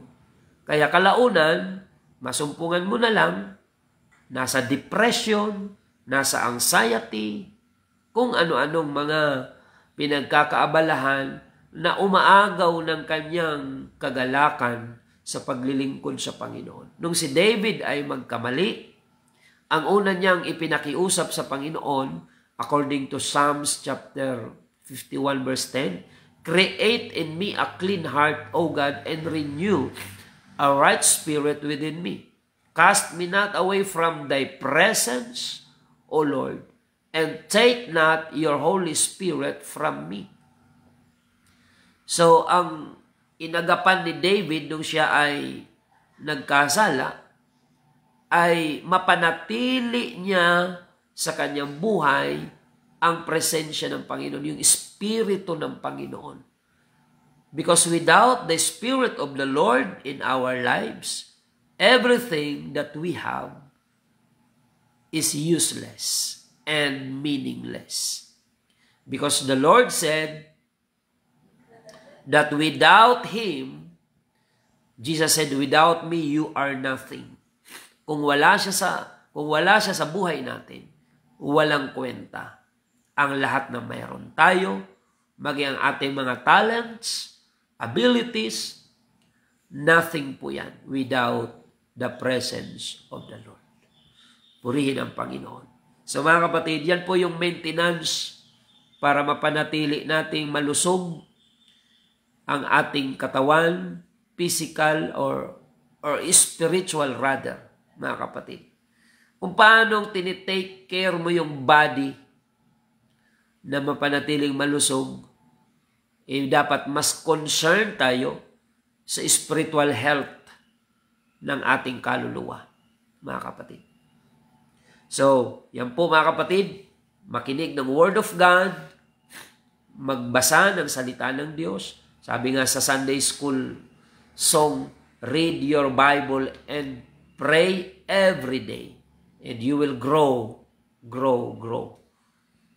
Kaya kalaunan, masumpungan mo na lang, nasa depression, nasa anxiety, kung ano-anong mga pinagkakaabalahan na umaagaw ng kanyang kagalakan sa paglilingkod sa Panginoon. Nung si David ay magkamali, ang una niyang ipinakiusap sa Panginoon, according to Psalms chapter 51 verse 10, "Create in me a clean heart, O God, and renew a right spirit within me. Cast me not away from thy presence, O Lord, and take not your Holy Spirit from me." So, ang inagapan ni David nung siya ay nagkasala, ay mapanatili niya sa kanyang buhay ang presensya ng Panginoon, yung Espiritu ng Panginoon. Because without the Spirit of the Lord in our lives, everything that we have is useless and meaningless. Because the Lord said that without Him, Jesus said, "Without me, you are nothing." Kung wala siya sa buhay natin, walang kwenta ang lahat na mayroon tayo, maging ang ating mga talents, abilities, nothing po yan without the presence of the Lord. Purihin ang Panginoon. So mga kapatid, yan po yung maintenance para mapanatili nating malusog ang ating katawan, physical or spiritual rather, mga kapatid. Kung paano tinitake care mo yung body na mapanatiling malusog, dapat mas concerned tayo sa spiritual health ng ating kaluluwa, mga kapatid. So, yan po mga kapatid, makinig ng Word of God, magbasa ng salita ng Diyos. Sabi nga sa Sunday School song, read your Bible and pray every day. And you will grow.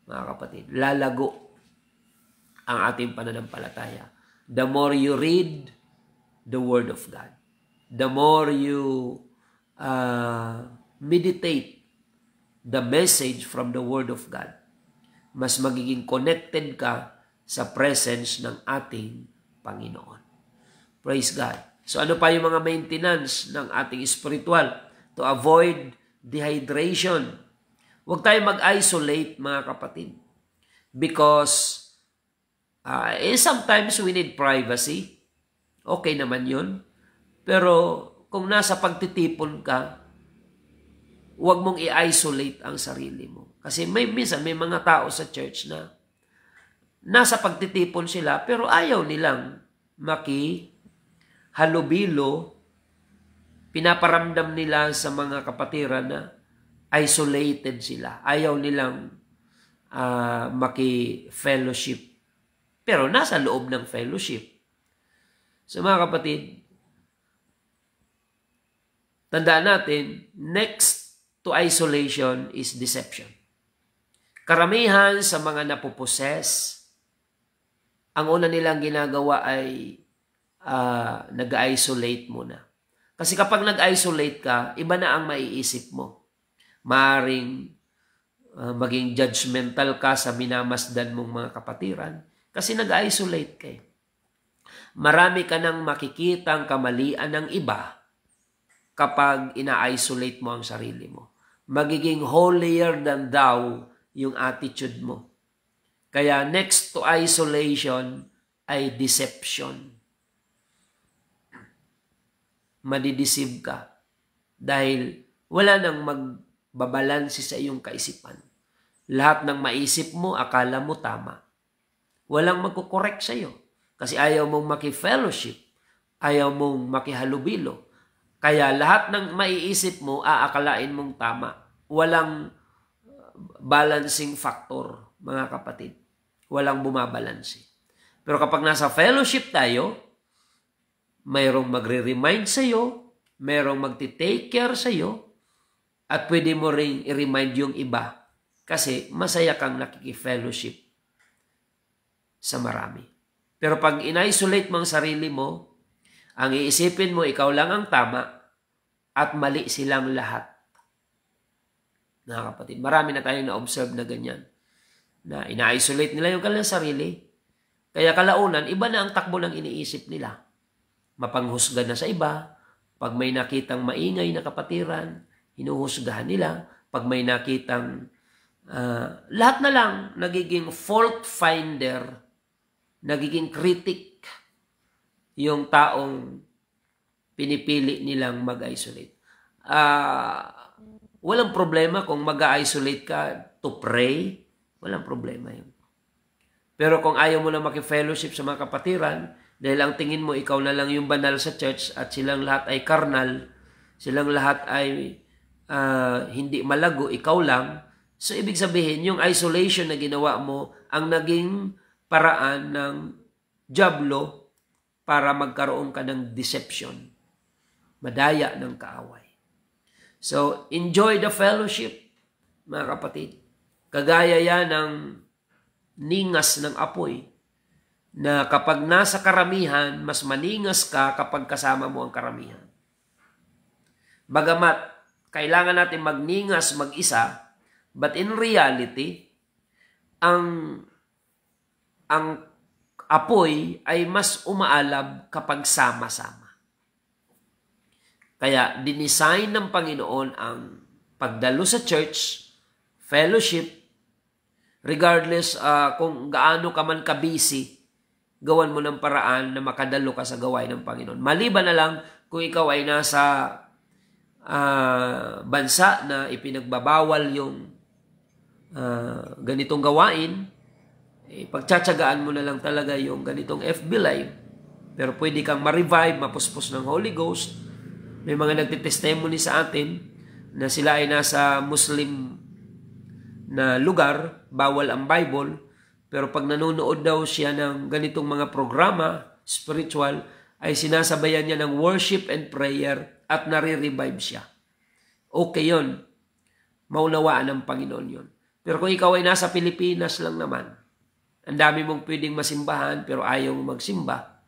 Mga kapatid, lalago ang ating pananampalataya. The more you read the Word of God, the more you meditate the message from the Word of God, mas magiging connected ka sa presence ng ating Panginoon. Praise God. So ano pa yung mga maintenance ng ating spiritual? To avoid dehydration. Huwag tayo mag-isolate, mga kapatid. Because sometimes we need privacy. Okay naman yun. Pero kung nasa pagtitipon ka, huwag mong i-isolate ang sarili mo. Kasi minsan may mga tao sa church na nasa pagtitipon sila pero ayaw nilang makihalubilo. Pinaparamdam nila sa mga kapatiran na isolated sila. Ayaw nilang maki-fellowship. Pero nasa loob ng fellowship. So mga kapatid, tandaan natin, next to isolation is deception. Karamihan sa mga napuposes, ang una nilang ginagawa ay nag-isolate muna. Kasi kapag nag-isolate ka, iba na ang maiisip mo. Maaring maging judgmental ka sa minamasdan mong mga kapatiran kasi nag-isolate ka. Marami ka nang makikitang kamalian ng iba kapag ina-isolate mo ang sarili mo. Magiging holier than thou yung attitude mo. Kaya next to isolation ay deception. Madideceive ka dahil wala nang magbabalanse sa iyong kaisipan. Lahat ng maisip mo, akala mo tama. Walang magkukorek sa iyo kasi ayaw mong maki-fellowship, ayaw mong makihalubilo. Kaya lahat ng maiisip mo, aakalain mong tama. Walang balancing factor, mga kapatid. Walang bumabalanse. Pero kapag nasa fellowship tayo, mayroong magre-remind sa iyo, mayroong magti-take care sa iyo, at pwede mo ring i-remind yung iba kasi masaya kang nakiki-fellowship sa marami. Pero pag in-isolate mo ang sarili mo, ang iisipin mo, ikaw lang ang tama at mali silang lahat. Mga kapatid, marami na tayong na-observe na ganyan. Na ina-isolate nila yung kanilang sarili. Kaya kalaunan, iba na ang takbo ng iniisip nila. Mapanghusga na sa iba. Pag may nakitang maingay na kapatiran, hinuhusgahan nila. Pag may nakitang lahat na lang nagiging fault finder, nagiging critic yung taong pinipili nilang mag-isolate. Walang problema kung mag-isolate ka to pray. Walang problema yun. Pero kung ayaw mo na maki-fellowship sa mga kapatiran, dahil ang tingin mo ikaw na lang yung banal sa church at silang lahat ay karnal, silang lahat ay hindi malago, ikaw lang. So ibig sabihin, yung isolation na ginawa mo, ang naging paraan ng dyablo para magkaroon ka ng deception. Madaya ng kaaway. So, enjoy the fellowship, mga kapatid. Kagaya yan ng ningas ng apoy, na kapag nasa karamihan, mas maningas ka kapag kasama mo ang karamihan. Bagamat, kailangan natin magningas mag-isa, But in reality, ang apoy ay mas umaalab kapag sama-sama. Kaya dinisign ng Panginoon ang pagdalo sa church, fellowship, regardless kung gaano ka man ka-busy, gawan mo ng paraan na makadalo ka sa gawain ng Panginoon. Maliban na lang kung ikaw ay nasa bansa na ipinagbabawal yung ganitong gawain, pagtsatsagaan mo na lang talaga yung ganitong FB Live. Pero pwede kang ma-revive, mapuspos ng Holy Ghost. May mga nagtitestimony sa atin na sila ay nasa Muslim na lugar, bawal ang Bible, pero pag nanonood daw siya ng ganitong mga programa, spiritual, ay sinasabayan niya ng worship and prayer at nare-revive siya. Okay yun. Maunawaan ng Panginoon yun. Pero kung ikaw ay nasa Pilipinas lang naman, ang dami mong pwedeng masimbahan pero ayaw mong magsimba,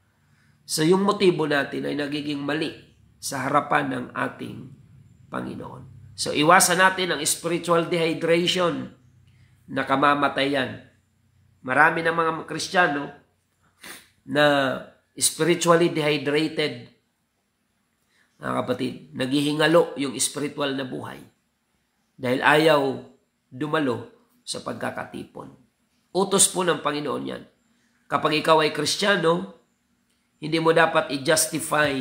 so yung motibo natin ay nagiging mali sa harapan ng ating Panginoon. So iwasan natin ang spiritual dehydration na kamamatayan. Marami ng mga Kristiyano na spiritually dehydrated, mga kapatid, naghihingalo yung spiritual na buhay dahil ayaw dumalo sa pagkakatipon. Utos po ng Panginoon yan. Kapag ikaw ay Kristiyano, hindi mo dapat i-justify,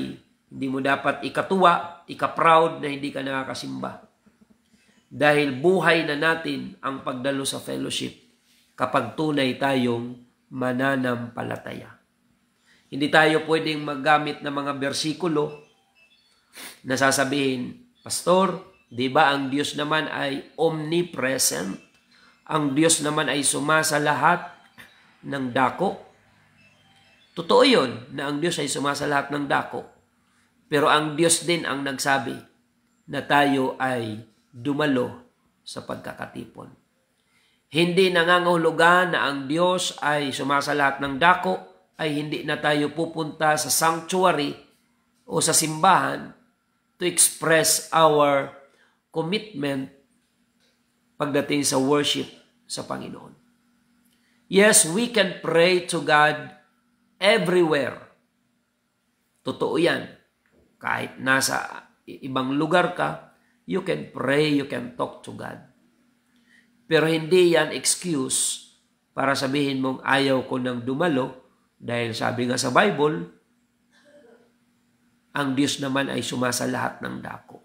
hindi mo dapat ikatuwa, ika-proud na hindi ka nakakasimba. Dahil buhay na natin ang pagdalo sa fellowship kapag tunay tayong mananampalataya. Hindi tayo pwedeng maggamit ng mga bersikulo na sasabihin, Pastor, di ba ang Diyos naman ay omnipresent? Ang Diyos naman ay sumasa lahat ng dako. Totoo yun na ang Diyos ay sumasa lahat ng dako. Pero ang Diyos din ang nagsabi na tayo ay dumalo sa pagkakatipon. Hindi nangangahulugan na ang Diyos ay sumasa lahat ng dako, ay hindi na tayo pupunta sa sanctuary o sa simbahan to express our commitment pagdating sa worship sa Panginoon. Yes, we can pray to God everywhere. Totoo yan. Kahit nasa ibang lugar ka, you can pray, you can talk to God. Pero hindi yan excuse para sabihin mong ayaw ko nang dumalo dahil sabi nga sa Bible, ang Diyos naman ay sumasa lahat ng dako.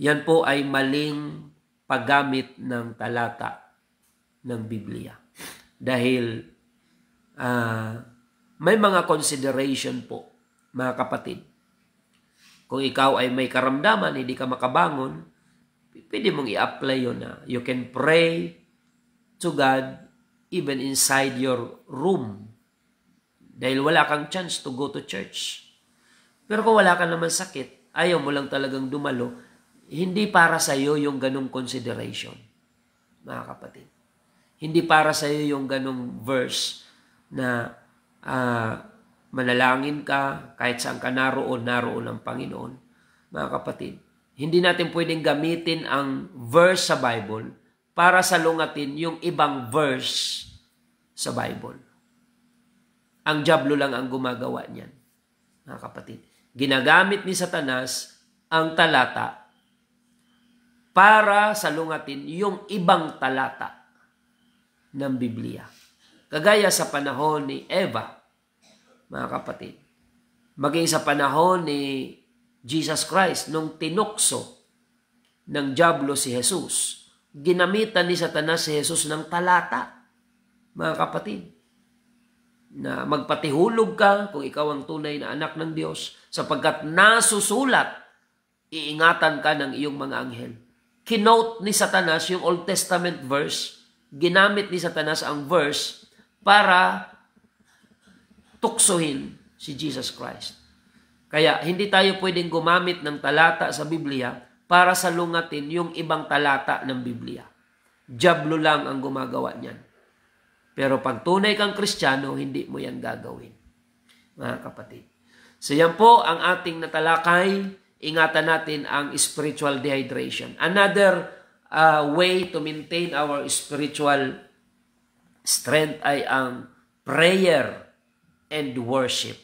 Yan po ay maling paggamit ng talata ng Biblia. Dahil may mga consideration po, mga kapatid. Kung ikaw ay may karamdaman, hindi ka makabangon, pwede mong i-apply yun na you can pray to God even inside your room. Dahil wala kang chance to go to church. Pero kung wala ka naman sakit, ayaw mo lang talagang dumalo, hindi para sa iyo yung ganung consideration, mga kapatid. Hindi para sa iyo yung ganung verse na manalangin ka, kahit saan ka naroon ang Panginoon. Mga kapatid, hindi natin pwedeng gamitin ang verse sa Bible para salungatin yung ibang verse sa Bible. Ang diablo lang ang gumagawa niyan, mga kapatid. Ginagamit ni Satanas ang talata para salungatin yung ibang talata ng Biblia. Kagaya sa panahon ni Eva, mga kapatid. Maging sa panahon ni Jesus Christ, nung tinukso ng diablo si Jesus, ginamitan ni Satanas si Jesus ng talata, mga kapatid. Na magpatihulog ka kung ikaw ang tunay na anak ng Diyos, sapagkat nasusulat, iingatan ka ng iyong mga anghel. Kinote ni Satanas yung Old Testament verse, ginamit ni Satanas ang verse para tuksohin si Jesus Christ. Kaya hindi tayo pwedeng gumamit ng talata sa Biblia para salungatin yung ibang talata ng Biblia. Diablo lang ang gumagawa niyan. Pero pag tunay kang Kristiyano, hindi mo yan gagawin, mga kapatid. So yan po ang ating natalakay. Ingatan natin ang spiritual dehydration. Another way to maintain our spiritual strength ay ang prayer and worship.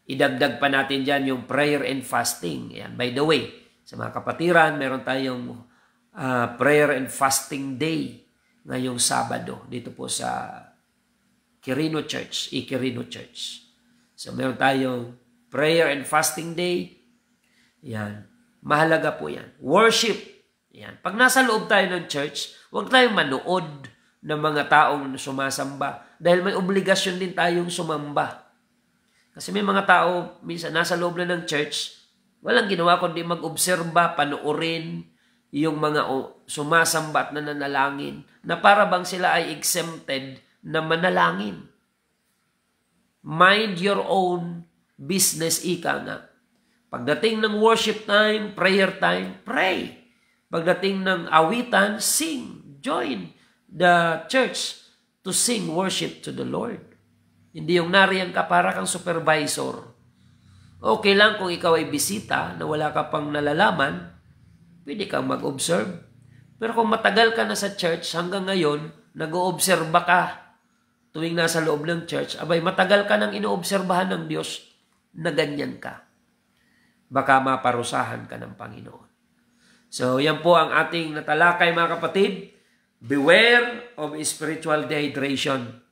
Idagdag pa natin dyan yung prayer and fasting. Yan. By the way, sa mga kapatiran, meron tayong prayer and fasting day ngayong Sabado dito po sa Quirino Church, Quirino Church. So meron tayong prayer and fasting day. Yan. Mahalaga po yan. Worship. Yan. Pag nasa loob tayo ng church, huwag tayong manood ng mga taong sumasamba. Dahil may obligasyon din tayong sumamba. Kasi may mga tao, minsan nasa loob na ng church, walang ginawa kundi mag-obserba, panoorin yung mga sumasamba at nananalangin na para bang sila ay exempted na manalangin. Mind your own business, ika nga. Pagdating ng worship time, prayer time, pray. Pagdating ng awitan, sing. Join the church to sing worship to the Lord. Hindi yung nariyan ka para kang supervisor. Okay lang kung ikaw ay bisita na wala ka pang nalalaman, pwede kang mag-observe. Pero kung matagal ka na sa church, hanggang ngayon, nag-oobserba ka tuwing nasa loob ng church, abay, matagal ka nang inoobserbahan ng Diyos na ganyan ka. Baka maparusahan ka ng Panginoon. So, yan po ang ating natalakay, mga kapatid. Beware of spiritual dehydration.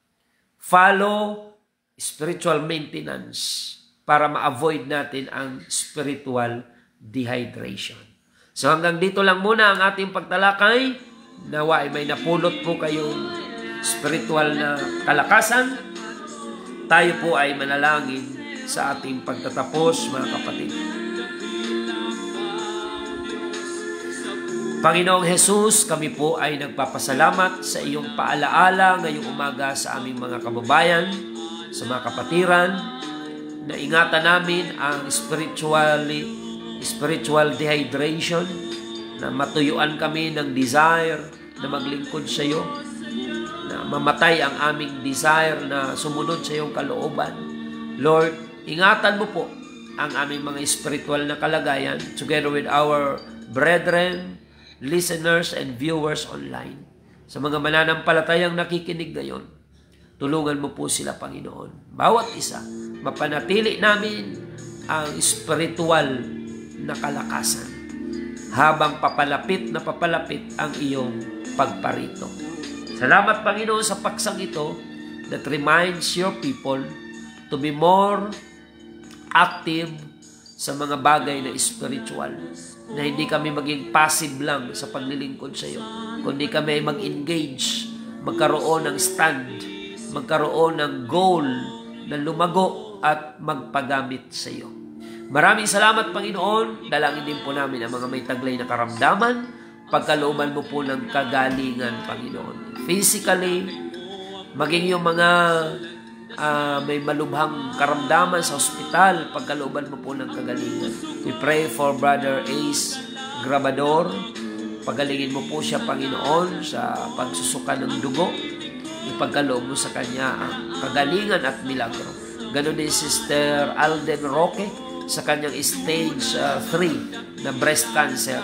Follow spiritual maintenance para ma-avoid natin ang spiritual dehydration. So hanggang dito lang muna ang ating pagtalakay. Nawa ay may napulot po kayong spiritual na kalakasan. Tayo po ay manalangin sa ating pagtatapos, mga kapatid. Panginoong Jesus, kami po ay nagpapasalamat sa iyong paalaala ngayong umaga sa aming mga kababayan, sa mga kapatiran, na ingatan namin ang spiritual dehydration, na matuyuan kami ng desire na maglingkod sa iyo, na mamatay ang aming desire na sumunod sa iyong kalooban. Lord, ingatan mo po ang aming mga spiritual na kalagayan together with our brethren, listeners, and viewers online. Sa mga mananampalatayang nakikinig ngayon, tulungan mo po sila, Panginoon. Bawat isa, mapanatili namin ang spiritual na kalakasan habang papalapit na papalapit ang iyong pagparito. Salamat, Panginoon, sa paksang ito that reminds your people to be more active sa mga bagay na spiritual, na hindi kami maging passive lang sa paglilingkod sa iyo, kundi kami ay mag-engage, magkaroon ng stand, magkaroon ng goal na lumago at magpagamit sa iyo. Maraming salamat, Panginoon. Dalangin din po namin ang mga may taglay na karamdaman, pagkalooban mo po ng kagalingan, Panginoon. Physically, maging yung mga may malubhang karamdaman sa ospital, pagkalooban mo po ng kagalingan. We pray for Brother Ace Grabador. Pagalingin mo po siya, Panginoon, sa pagsusuka ng dugo. Ipagkaloob mo sa kanya ang kagalingan at milagro. Ganon din Sister Alden Roque sa kanyang stage 3 na breast cancer.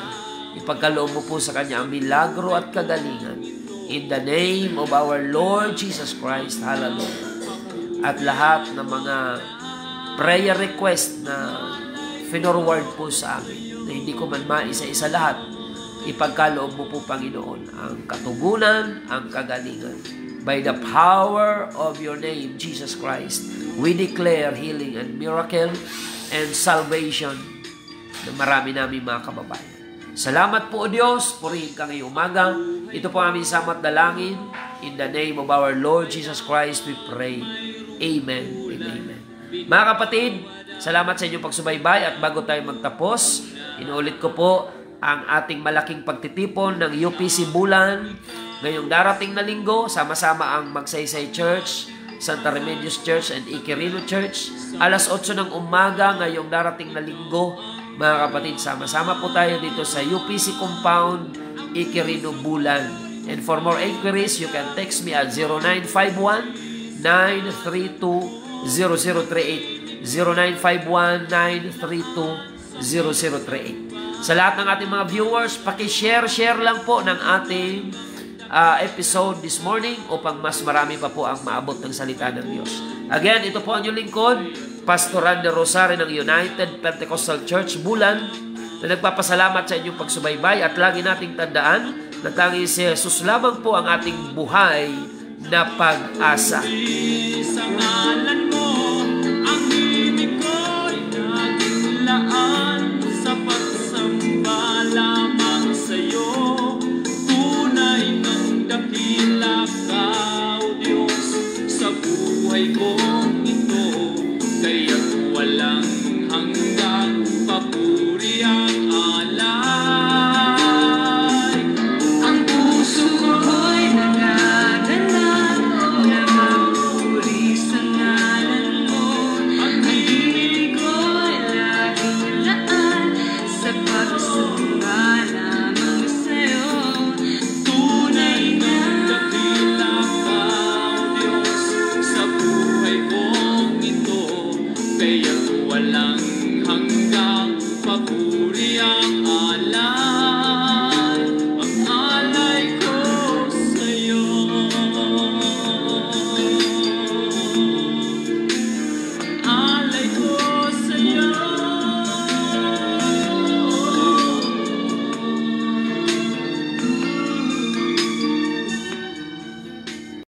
Ipagkaloob mo po sa kanya ang milagro at kagalingan. In the name of our Lord Jesus Christ. Hallelujah. At lahat ng mga prayer request na finorward po sa amin, na hindi ko man maisa-isa lahat, ipagkaloob mo po, Panginoon, ang katugunan, ang kagalingan. By the power of your name, Jesus Christ, we declare healing and miracle and salvation na marami namin mga kababayan. Salamat po, O Diyos. Purihin ka ngayong umaga. Ito po aming samat dalangin. In the name of our Lord Jesus Christ, we pray. Amen and amen. Mga kapatid, salamat sa inyong pagsubaybay, at bago tayo magtapos, inuulit ko po ang ating malaking pagtitipon ng UPC Bulan ngayong darating na linggo. Sama-sama ang Magsaysay Church, Santa Remedios Church, and Quirino Church. Alas 8 ng umaga ngayong darating na linggo. Mga kapatid, sama-sama po tayo dito sa UPC Compound, Quirino Bulan. And for more inquiries, you can text me at 0951-932-0038. 0951-932-0038. Sa lahat ng ating mga viewers, paki-share lang po ng ating episode this morning upang mas marami pa po ang maabot ng salita ng Diyos. Again, ito po ang inyong lingkod, Pastor Randy Rosario ng United Pentecostal Church Bulan, na nagpapasalamat sa inyong pagsubaybay at lagi nating tandaan na tanging si Jesus lamang po ang ating buhay na pag-asa. Sa ngalan mo, ang himig ko'y naging laan sa pagsamba lamang sa'yo. Tunay ng dakila ka, O Diyos, sa buhay kong ito. Kaya't walang hanggang papuri ang alay. Ang puso ko'y nagdadala na magpuri sa ngalan mo. Ang himig ko'y laging laan sa pagsamba lamang sa'yo. Tunay ng dakila ka, O Diyos, sa buhay kong ito. Kaya't walang